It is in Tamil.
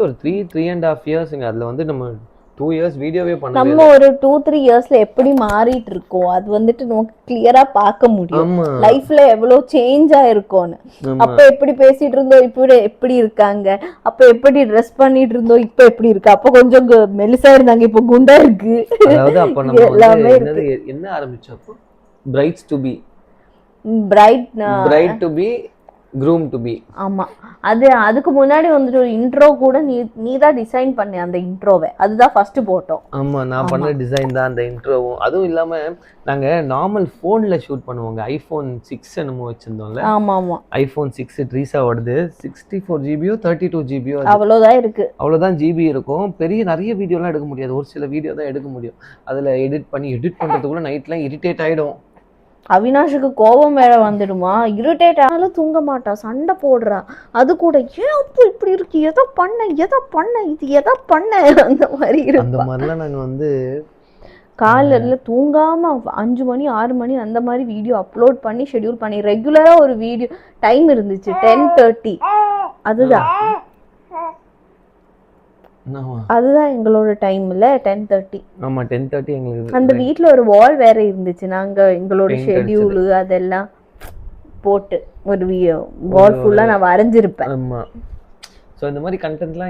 ஒரு 3.5 இயர்ஸ்ங்க. அதுல வந்து நம்ம 2 இயர்ஸ் வீடியோவே பண்ணவே நம்ம ஒரு 2-3 இயர்ஸ்ல எப்படி மாறிட்டு இருக்கோம் அது வந்துட்டு நமக்கு கிளியரா பார்க்க முடியும். ஆமா லைஃப்ல எவ்வளவு சேஞ்ச் ஆயிருக்கும்னு. ஆமா அப்ப எப்படி பேசிட்டு இருந்தோம் இப்ப எப்படி இருக்காங்க, அப்ப எப்படி ட்ரெஸ் பண்ணிட்டு இருந்தோம் இப்ப எப்படி இருக்கு, அப்ப கொஞ்சம் மெலிசா இருந்தாங்க இப்ப குண்டா இருக்கு. அதாவது அப்ப நம்ம வந்து எல்லாமே என்னது இருக்கு. என்ன ஆரம்பிச்சோம் அப்போ? Brides to be bride bride to be groom to be. ஆமா. அதுக்கு முன்னாடி வந்துட்டு ஒரு இன்ட்ரோ கூட நீ தான் டிசைன் பண்ண அந்த இன்ட்ரோவை. அதுதான் ஃபர்ஸ்ட் போட்டோம். ஆமா நான் ஆமா பண்ண டிசைன் தான் அந்த இன்ட்ரோவும். அதுவும் இல்லாம நாங்க நார்மல் போன்ல ஷூட் பண்ணுவோங்க. ஐபோன் 6 என்னமோ வச்சிருந்தோம்ல. ஆமா ஆமா ஐபோன் 6 ட்ரீசாவோடது 64 ஜிபியோ 32 ஜிபியோ அவ்வளவுதான் இருக்கு. அவ்வளோதான் ஜிபி இருக்கும். நிறைய வீடியோலாம் எடுக்க முடியாது. ஒரு சில வீடியோ தான் எடுக்க முடியும். அதில் எடிட் பண்ணுறதுக்குள்ள நைட்லாம் இரிட்டேட் ஆகிடும். அவினாஷுக்கு கோபம் வேற வந்துடுமா, இரிட்டேட் ஆனாலும் தூங்க மாட்டா, சண்டை போடுறா. அது கூட ஏன் அப்போ இப்படி இருக்கு, எதை பண்ண இது எதை பண்ண அந்த மாதிரி அந்த இருப்பா. மாதிரிலாம் நாங்கள் வந்து காலையில தூங்காம 5 மணி 6 மணி அந்த மாதிரி வீடியோ அப்லோட் பண்ணி ஷெட்யூல் பண்ணி ரெகுலரா ஒரு வீடியோ டைம் இருந்துச்சு 10:30. அதுதான் அதுதான் எங்களோட டைம்ல 10:30. ஆமா 10:30 எங்களுக்கு. அந்த வீட்ல ஒரு வால் வேற இருந்துச்சு. நாங்க எங்களோட ஷெட்யூல் அதெல்லாம் போட்டு ஒரு வால் ஃபுல்லா நான் வரைஞ்சிருப்பேன். ஆமா. ஸோ இந்த மாதிரி கண்டென்ட்லாம்